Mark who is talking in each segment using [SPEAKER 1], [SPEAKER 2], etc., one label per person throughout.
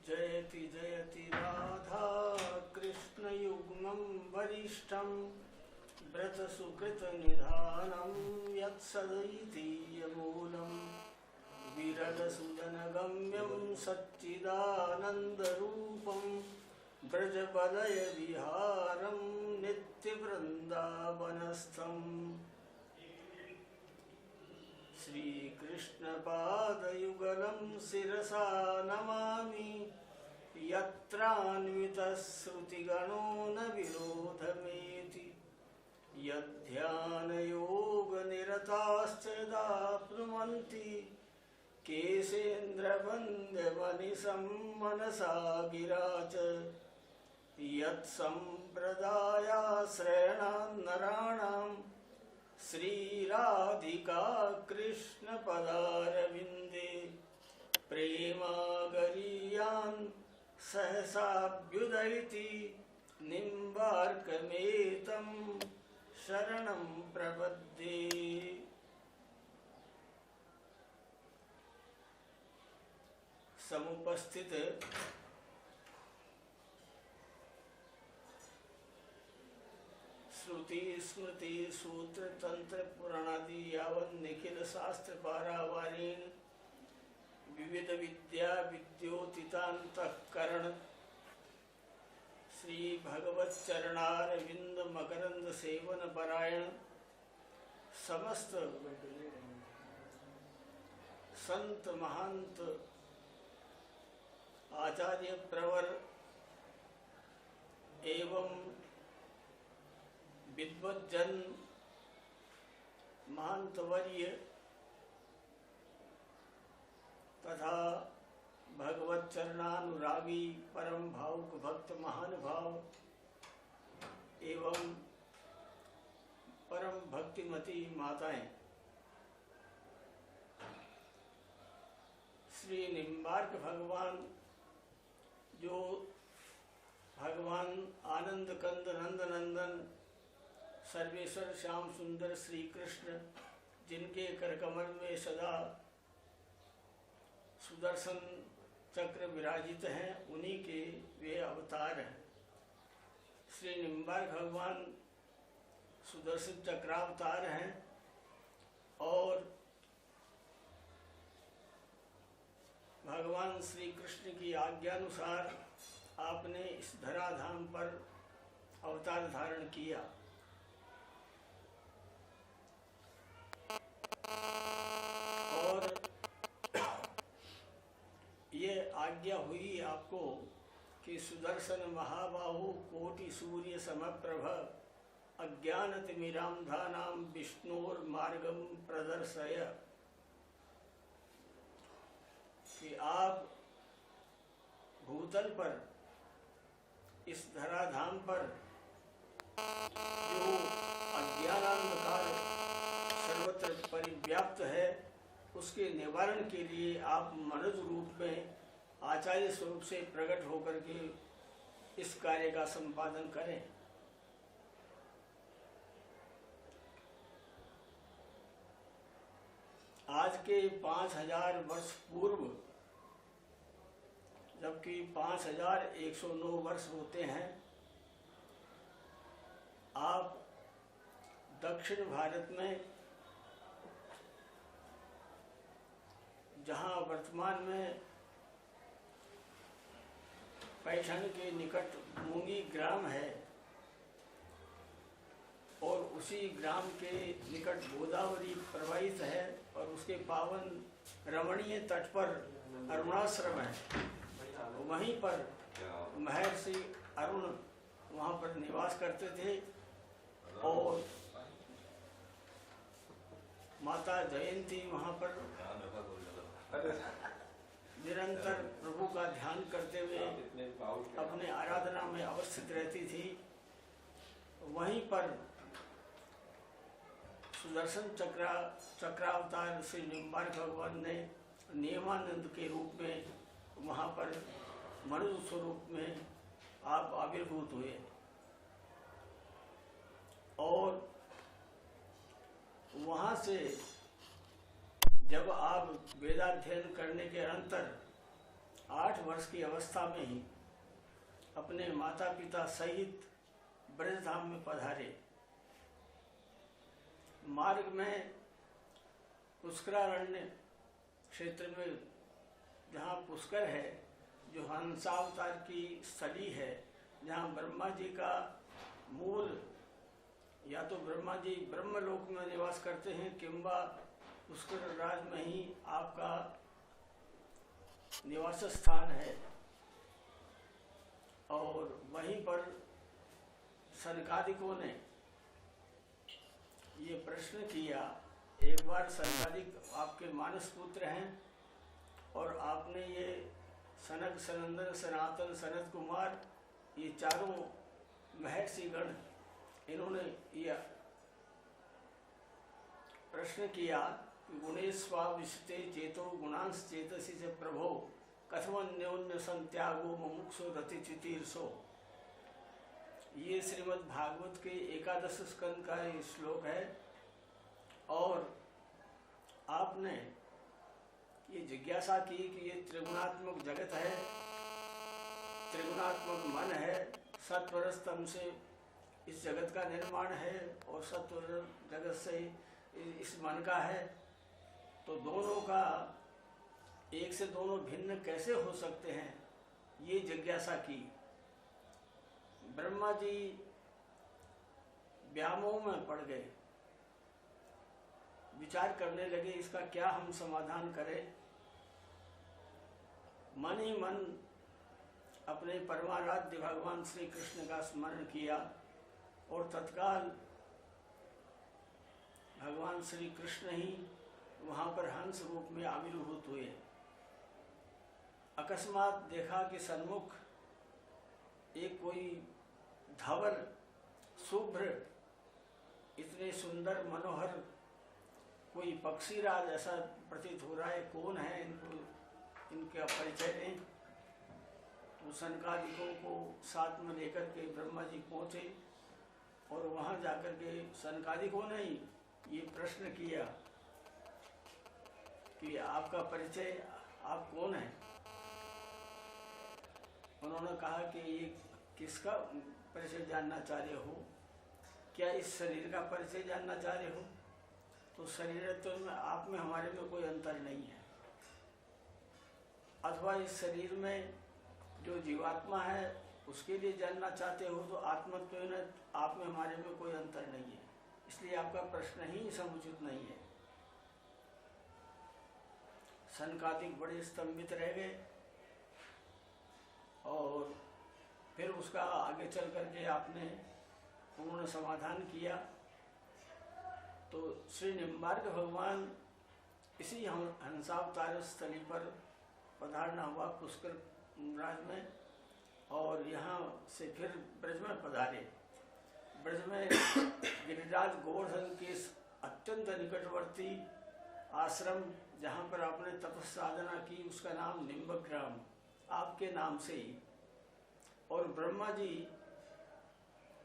[SPEAKER 1] जयति जयति राधा कृष्णयुग्मं वरिष्ठं व्रतसुकृतनिधानं यत्सदैतीयमूलं विरलसुदनगम्यं सच्चिदानन्दरूपं व्रजवलयविहारं नित्यवृन्दावनस्थम् श्रीकृष्णपादयुगलं शिरसा नमामि यत्रान्वितश्रुतिगणो न विरोधमेति यद्ध्यानयोगनिरताश्चदा प्नुवन्ति केशेन्द्रवन्द्यमनिशं मनसा गिरा च यत्सम्प्रदायाश्रयणान्नराणां श्रीराधिका कृष्णपदारविन्दे प्रेमागरीयान् सहसाभ्युदयति निम्बार्कमेतं शरणं प्रपद्ये। समुपस्थित श्रुति स्मृति सूत्र तंत्र पुराणादि यावन् निखिल शास्त्र पारावारेण विविध विद्या विद्योतितान्तःकरण श्री भगवत चरणारविंद मकरंद सेवन परायण समस्त संत महंत आचार्य प्रवर एवं विद्वज्जन महंतवर्य तथा भगवत चरणानुरागी परम भावुक भक्त महानुभाव एवं परम भक्तिमती माताएं, श्री निम्बार्क भगवान जो भगवान आनंद कंद नंद नंदन सर्वेश्वर श्याम सुंदर श्री कृष्ण जिनके करकमल में सदा सुदर्शन चक्र विराजित हैं, उन्हीं के वे अवतार हैं। श्री निम्बार्क भगवान सुदर्शन चक्रावतार हैं और भगवान श्री कृष्ण की आज्ञानुसार आपने इस धराधाम पर अवतार धारण किया और ये आज्ञा हुई आपको कि सुदर्शन महाबाहु कोटि सूर्य समप्रभ अज्ञानतिमिरांधानां विष्णोर्मार्गं प्रदर्शय, कि आप भूतल पर इस धराधाम पर जो अज्ञानांधकार सर्वत्र परिव्याप्त है उसके निवारण के लिए आप मनुज रूप में आचार्य स्वरूप से प्रकट होकर के इस कार्य का संपादन करें। आज के 5000 वर्ष पूर्व, जबकि 5109 वर्ष होते हैं, आप दक्षिण भारत में जहाँ वर्तमान में पैठण के निकट मूंगी ग्राम है और उसी ग्राम के निकट गोदावरी प्रवाहित है और उसके पावन रमणीय तट पर अरुणाश्रम है, वहीं पर महर्षि अरुण वहाँ पर निवास करते थे और माता जयंती वहाँ पर निरंतर प्रभु का ध्यान करते हुए अपने आराधना में अवस्थित रहती थी। वहीं पर सुदर्शन चक्रावतार श्री निम्बार्क भगवान ने नियमानंद के रूप में वहाँ पर मनुष्य स्वरूप में आप आविर्भूत हुए और वहाँ से जब आप वेदाध्ययन करने के अंतर 8 वर्ष की अवस्था में ही अपने माता पिता सहित ब्रजधाम में पधारे। मार्ग में पुष्करारण्य क्षेत्र में जहाँ पुष्कर है, जो हंसावतार की स्थली है, जहाँ ब्रह्मा जी का मूल या तो ब्रह्मा जी ब्रह्मलोक में निवास करते हैं किंबा पुष्कर राज में ही आपका निवास स्थान है। और वहीं पर सनकादिकों ने ये प्रश्न किया। एक बार सनकादिक आपके मानस पुत्र हैं और आपने ये सनक, सनंदन, सनातन, सनत कुमार, ये चारों महर्षिगण, इन्होंने ये प्रश्न किया कि गुणेस्वाविशते चेतो गुणांश चेतसी से प्रभो कथमन्योन्य संत्यागो मुमुक्षो रति चितीर्षो। ये श्रीमद् भागवत के 11 स्कंद का ये श्लोक है। और आपने ये जिज्ञासा की कि ये त्रिगुणात्मक जगत है, त्रिगुणात्मक मन है, सत्वरस्तम से इस जगत का निर्माण है और सत्वर जगत से इस मन का है, तो दोनों का एक से दोनों भिन्न कैसे हो सकते हैं, ये जिज्ञासा की। ब्रह्मा जी व्यामोह में पड़ गए, विचार करने लगे इसका क्या हम समाधान करें। मन ही मन अपने परमाराध्य भगवान श्री कृष्ण का स्मरण किया और तत्काल भगवान श्री कृष्ण ही वहाँ पर हंस रूप में आविर्भूत हुए। अकस्मात देखा कि सन्मुख एक कोई धवल शुभ्र इतने सुंदर मनोहर कोई पक्षीराज ऐसा प्रतीत हो रहा है, कौन है, इनको इनका परिचय दें। तो सनकादिकों को साथ में लेकर के ब्रह्मा जी पहुँचे और वहाँ जाकर के सनकादिकों ने ही ये प्रश्न किया कि आपका परिचय, आप कौन हैं। उन्होंने कहा कि ये किसका परिचय जानना चाह रहे हो, क्या इस शरीर का परिचय जानना चाह रहे हो। तो शरीर तो आप में हमारे में कोई अंतर नहीं है, अथवा इस शरीर में जो जीवात्मा है उसके लिए जानना चाहते हो तो आत्मत्व में आप में हमारे में कोई अंतर नहीं है, इसलिए आपका प्रश्न ही समुचित नहीं है। सनकादिक बड़े स्तंभित रह गए और फिर उसका आगे चल करके उन्होंने समाधान किया। तो श्री निम्बार्क भगवान इसी हंसावतार स्थली पर पधारना हुआ पुष्कर राज में, और यहाँ से फिर ब्रज में पधारे। ब्रज में गिरिराज गोवर्धन के अत्यंत निकटवर्ती आश्रम जहाँ पर आपने तपस्साधना की उसका नाम निम्बग्राम, आपके नाम से ही। और ब्रह्मा जी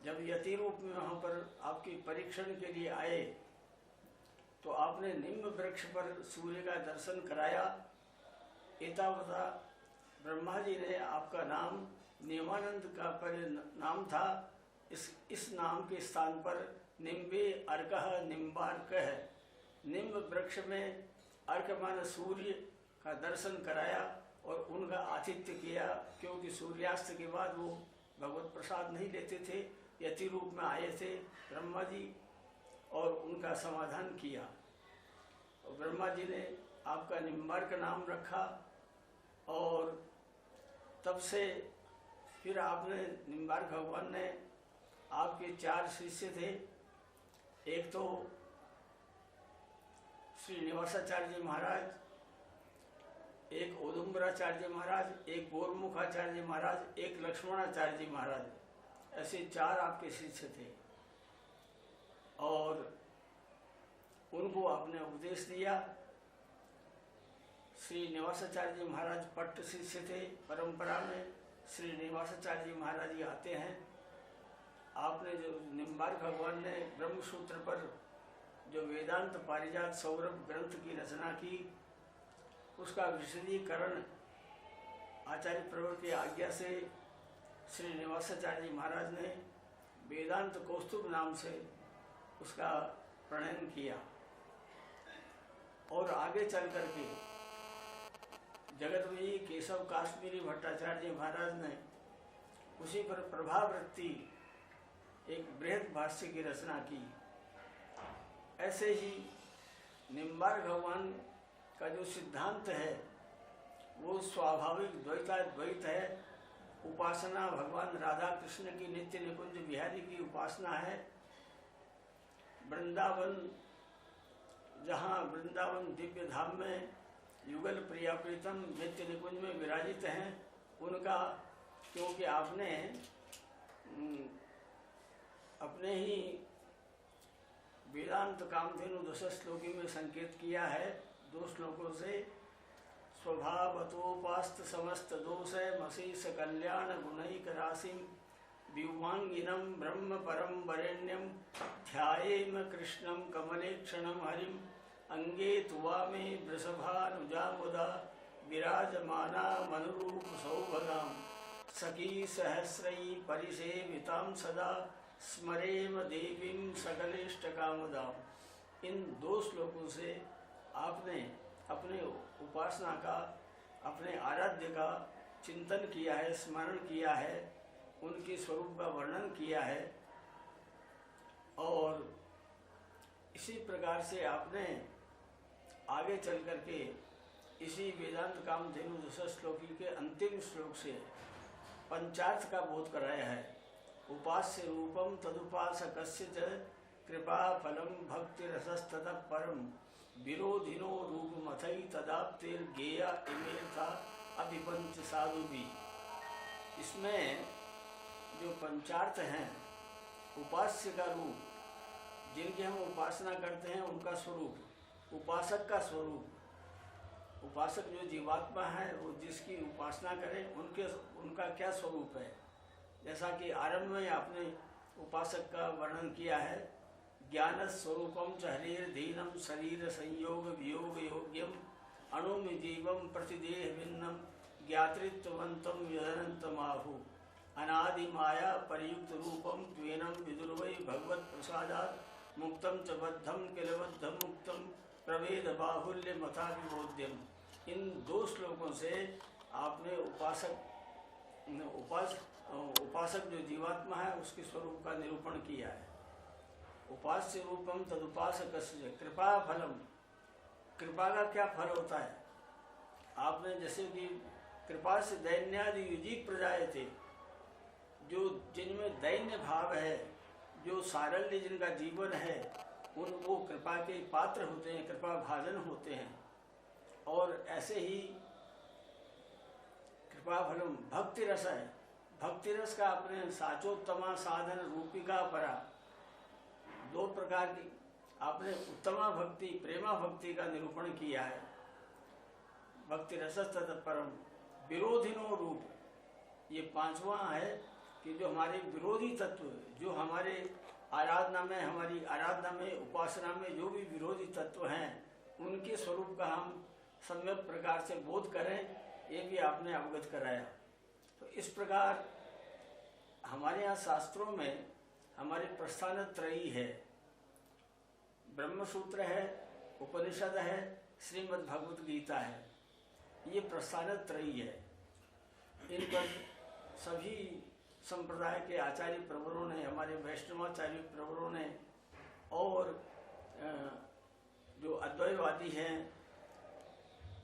[SPEAKER 1] जब यति रूप में वहाँ पर आपकी परीक्षण के लिए आए तो आपने निम्ब वृक्ष पर सूर्य का दर्शन कराया। एतावता ब्रह्मा जी ने आपका नाम नियमानंद का नाम था, इस नाम के स्थान पर निम्बे अर्कः निम्बार्क है। निम्ब वृक्ष में अर्क मान सूर्य का दर्शन कराया और उनका आतिथ्य किया, क्योंकि सूर्यास्त के बाद वो भगवत प्रसाद नहीं लेते थे, यति रूप में आए थे ब्रह्मा जी, और उनका समाधान किया। और ब्रह्मा जी ने आपका निम्बार्क नाम रखा और तब से फिर आपने निम्बार्क भगवान ने आपके 4 शिष्य थे। एक तो श्री निवासाचार्य जी महाराज, एक औदुम्बराचार्य महाराज, एक गौरमुखाचार्य महाराज, एक लक्ष्मणाचार्य जी महाराज, ऐसे 4 आपके शिष्य थे। और उनको आपने उपदेश दिया। श्री निवासाचार्य जी महाराज पट्ट शिष्य थे। परंपरा में श्री निवासाचार्य जी महाराज जी आते हैं। आपने जो निम्बार्क भगवान ने ब्रह्मसूत्र पर जो वेदांत पारिजात सौरभ ग्रंथ की रचना की, उसका विशदीकरण आचार्य प्रवर की आज्ञा से श्री निवासाचार्य जी महाराज ने वेदांत कौस्तुभ नाम से उसका प्रणयन किया और आगे चल करके जगतविजय केशव काश्मीरी भट्टाचार्य महाराज ने उसी पर प्रभावृत्ति एक बृहद भाष्य की रचना की। ऐसे ही निम्बार्क भगवान का जो सिद्धांत है वो स्वाभाविक द्वैताद्वैत है। उपासना भगवान राधा कृष्ण की नित्य निकुंज बिहारी की उपासना है। वृंदावन, जहाँ वृंदावन दिव्य धाम में युगल प्रिया प्रीतम नित्य निकुंज में विराजित हैं, उनका क्योंकि आपने अपने ही वेदांत कामधेनु 10 श्लोकी में संकेत किया है 2 श्लोकों से। स्वभावतोपास्त समस्त दोष मशीष कल्याण गुणैक राशिम दिव्यांगिनम ब्रह्म परम वरेण्यम ध्यायेम कृष्णम कमलेक्षणम हरिम अंगे तुवामे वृषभानुजामुदा विराजमाना मनुरूप सौभगाम सखी सहस्रयी परिसेवितां सदा स्मरेम देवीं सकलेष्टकामुदाम। इन 2 श्लोकों से आपने अपने उपासना का, अपने आराध्य का चिंतन किया है, स्मरण किया है, उनके स्वरूप का वर्णन किया है। और इसी प्रकार से आपने आगे चल करके इसी वेदांत कामधेनु 10 श्लोकी के अंतिम श्लोक से पंचार्थ का बोध कराया है। उपास्य रूपम तदुपासकस्य च कृपा फलम भक्ति रसस्ततः परम विरोधिनो रूप मथई तदाप्तेर गेया इमेथा अभिपंच साधु भी। इसमें जो पंचार्थ हैं, उपास्य का रूप, जिनकी हम उपासना करते हैं उनका स्वरूप, उपासक का स्वरूप, उपासक जो जीवात्मा है वो जिसकी उपासना करे उनका क्या स्वरूप है। जैसा कि आरंभ में आपने उपासक का वर्णन किया है, ज्ञान स्वरूपम च हरिर्धीनम शरीर संयोग वियोग योग्यम अणुम जीवम प्रतिदेह भिन्नम ज्ञातृत्ववंतम यदनंतमाहु अनादि माया परियुक्त रूपम त्वेनम विदुर्वै भगवत प्रसादात् मुक्तम च बद्धम किलबद्धम मुक्तम प्रभेद बाहुल्य मथा विबोध्यम। इन 2 श्लोकों से आपने उपासक जो जीवात्मा है उसके स्वरूप का निरूपण किया है। उपास्य रूपम तदुपासकस्य कृपा फलम, कृपा का क्या फल होता है। आपने जैसे कि कृपा से दैन्यादि युजिक प्रजाएं थे, जो जिनमें दैन्य भाव है, जो सारल्य जिनका जीवन है, वो कृपा के पात्र होते हैं, कृपा भाजन होते हैं। और ऐसे ही कृपा फलम भक्ति रस है। भक्ति रस का आपने साचोत्तमा साधन रूपिका परा, 2 प्रकार की आपने उत्तमा भक्ति प्रेमा भक्ति का निरूपण किया है। भक्ति रसस्ततः परम विरोधिनो रूप, ये 5वां है कि जो हमारे विरोधी तत्व, जो हमारे हमारी आराधना में उपासना में जो भी विरोधी तत्व हैं उनके स्वरूप का हम सम्यक प्रकार से बोध करें, ये भी आपने अवगत कराया। तो इस प्रकार हमारे यहाँ शास्त्रों में हमारे प्रस्थान त्रयी है, ब्रह्म सूत्र है, उपनिषद है, श्रीमद् भगवत गीता है, ये प्रस्थान त्रयी है। इन पर सभी संप्रदाय के आचार्य प्रवरों ने, हमारे वैष्णवाचार्य प्रवरों ने और जो अद्वैतवादी हैं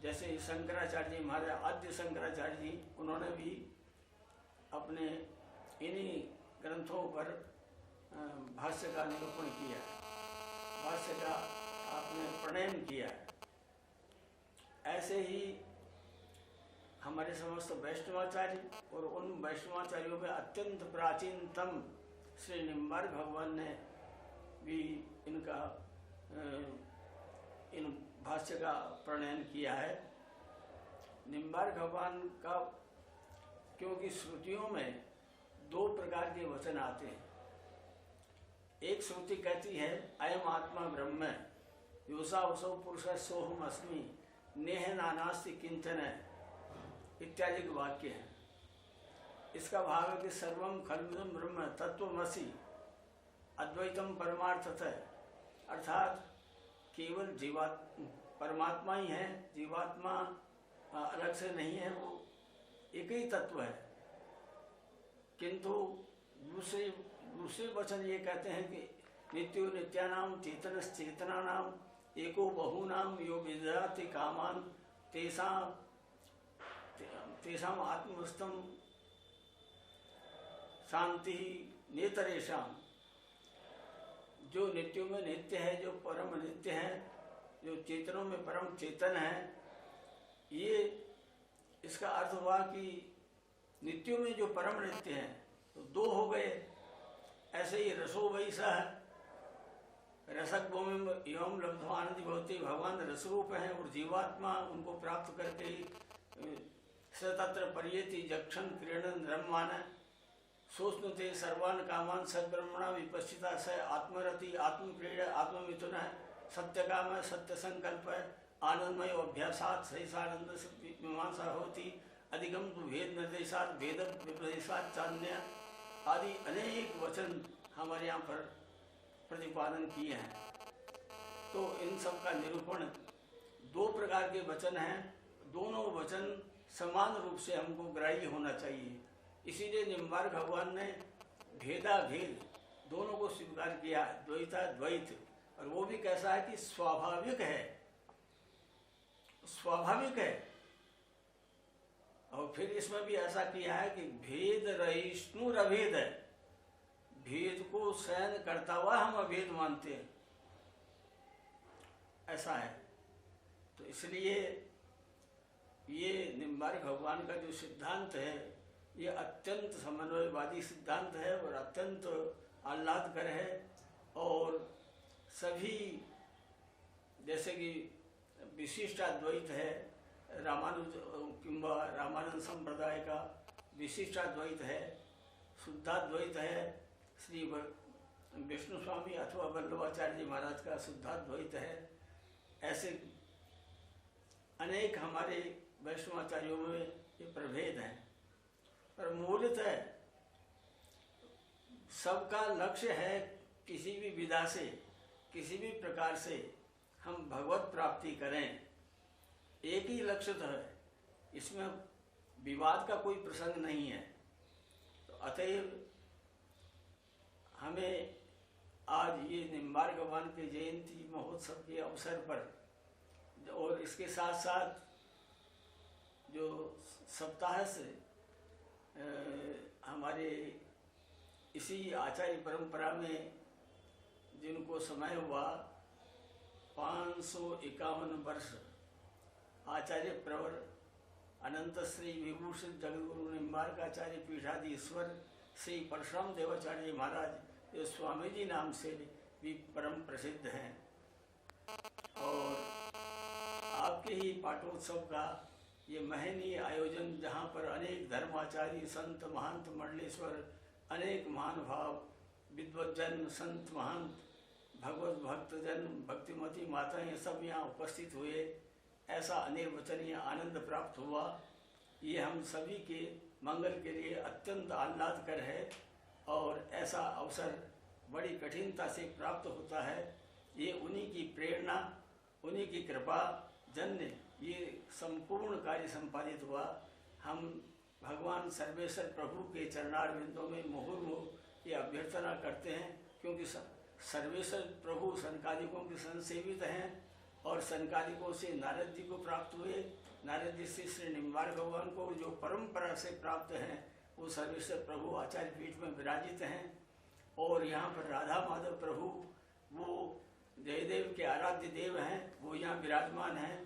[SPEAKER 1] जैसे शंकराचार्य जी, हमारे आद्य शंकराचार्य जी, उन्होंने भी अपने इन्हीं ग्रंथों पर भाष्य का निरूपण किया है, भाष्य का आपने प्रणयन किया है। ऐसे ही हमारे समस्त वैष्णवाचार्य और उन वैष्णवाचार्यों में अत्यंत प्राचीनतम श्री निम्बार्क भगवान ने भी इन भाष्य का प्रणयन किया है। निम्बार्क भगवान का, क्योंकि श्रुतियों में 2 प्रकार के वचन आते हैं। एक श्रुति कहती है अयम आत्मा ब्रह्म योसा वसो पुरुष सोहम अस्मि नेह नानास्ति किंचन, इत्यादि के वाक्य हैं। इसका भाव है कि सर्वम खल्विदं ब्रह्म तत्वमसि अद्वैतम परमार्थतः, अर्थात केवल परमात्मा ही है, जीवात्मा अलग से नहीं है, वो एक ही तत्व है। किंतु दूसरे वचन ये कहते हैं कि नित्यो नित्यानाम चेतनश्चेतनानाम एको बहूनाम यो विदधाति कामान तेषाम आत्मस्थम शांति नेतरेशम। जो नित्यों में नित्य है, जो परम नित्य है, जो चेतनों में परम चेतन है, ये इसका अर्थ हुआ कि नित्यों में जो परम नित्य है तो दो हो गए। ऐसे ही रसो वैसा है, रसक भूमि एवं लब्धवानंद भवती, भगवान रसरूप हैं और जीवात्मा उनको प्राप्त करके सतत्र पर्येति जक्षण क्रीडन रममान सोचनुते सर्वान कामान सद्ब्रह्मणा विपश्चिता स आत्मरति आत्मक्रीड आत्ममिथुन है, सत्य काम है, सत्य संकल्प है, आनंदमय अभ्यासात सहिसानंद मीमांसा होती, अधिगम तो भेद निर्देशात भेद विप्रदेशात चान्य आदि अनेक वचन हमारे यहाँ पर प्रतिपादन किए हैं। तो इन सब का निरूपण दो प्रकार के वचन हैं, दोनों वचन समान रूप से हमको ग्राह्य होना चाहिए। इसीलिए निम्बार्क भगवान ने भेदा भेद दोनों को स्वीकार किया, द्वैता द्वैत, और वो भी कैसा है कि स्वाभाविक है, स्वाभाविक है। और फिर इसमें भी ऐसा किया है कि भेद रहिष्णुर अभेद है, भेद को सहन करता हुआ हम अभेद मानते हैं, ऐसा है। तो इसलिए ये निम्बार्क भगवान का जो सिद्धांत है ये अत्यंत समन्वयवादी सिद्धांत है और अत्यंत आह्लादकर है। और सभी जैसे कि विशिष्टाद्वैत है, रामानंद संप्रदाय का विशिष्टाद्वैत है, शुद्धाद्वैत है, श्री विष्णु स्वामी अथवा वल्लभाचार्य जी महाराज का शुद्धाद्वैत है, ऐसे अनेक हमारे वैष्णवाचार्यों में ये प्रभेद हैं। पर मूलतः सबका लक्ष्य है किसी भी विधा से, किसी भी प्रकार से हम भगवत प्राप्ति करें, एक ही लक्ष्य तो है, इसमें विवाद का कोई प्रसंग नहीं है। तो अतएव हमें आज ये निम्बार्क भगवान के जयंती महोत्सव के अवसर पर और इसके साथ साथ जो सप्ताह से हमारे इसी आचार्य परंपरा में जिनको समय हुआ 551 वर्ष, आचार्य प्रवर अनंत श्री विभूषित जगद्गुरु निम्बार्काचार्य पीठाधीश्वर श्री परशुराम देवाचार्य महाराज जो स्वामी जी नाम से भी परम प्रसिद्ध हैं। और आपके ही पाठोत्सव का ये महनीय आयोजन, जहाँ पर अनेक धर्माचार्य संत महंत मंडलेश्वर, अनेक महानुभाव विद्वज्जन संत महंत भगवत भक्तजन भक्तिमती माताएं सब यहाँ उपस्थित हुए, ऐसा अनिर्वचनीय आनंद प्राप्त हुआ। ये हम सभी के मंगल के लिए अत्यंत आह्लादकर है और ऐसा अवसर बड़ी कठिनता से प्राप्त होता है। ये उन्हीं की प्रेरणा, उन्हीं की कृपा जन्य ये संपूर्ण कार्य संपादित हुआ। हम भगवान सर्वेश्वर प्रभु के चरणारविंदों में मुहुर्मुहु ये अभ्यर्थना करते हैं, क्योंकि सर्वेश्वर प्रभु सनकादिकों के संसेवित हैं और सनकादिकों से नारद जी को प्राप्त हुए, नारद जी से श्री निम्बार्क भगवान को जो परंपरा से प्राप्त हैं वो सर्वेश्वर प्रभु आचार्य पीठ में विराजित हैं। और यहाँ पर राधा माधव प्रभु वो जयदेव के आराध्य देव हैं, वो यहाँ विराजमान हैं।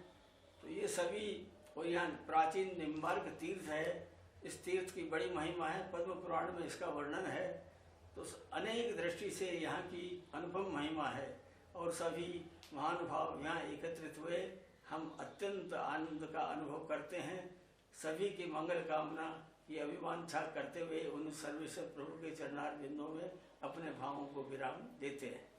[SPEAKER 1] तो ये सभी, और यहाँ प्राचीन निम्बार्क तीर्थ है, इस तीर्थ की बड़ी महिमा है, पद्म पुराण में इसका वर्णन है। तो अनेक दृष्टि से यहाँ की अनुपम महिमा है और सभी महानुभाव यहाँ एकत्रित हुए। हम अत्यंत आनंद का अनुभव करते हैं। सभी की मंगल कामना की अभिवांछा करते हुए उन सर्वेश्वर प्रभु के चरणारविंदों में अपने भावों को विराम देते हैं।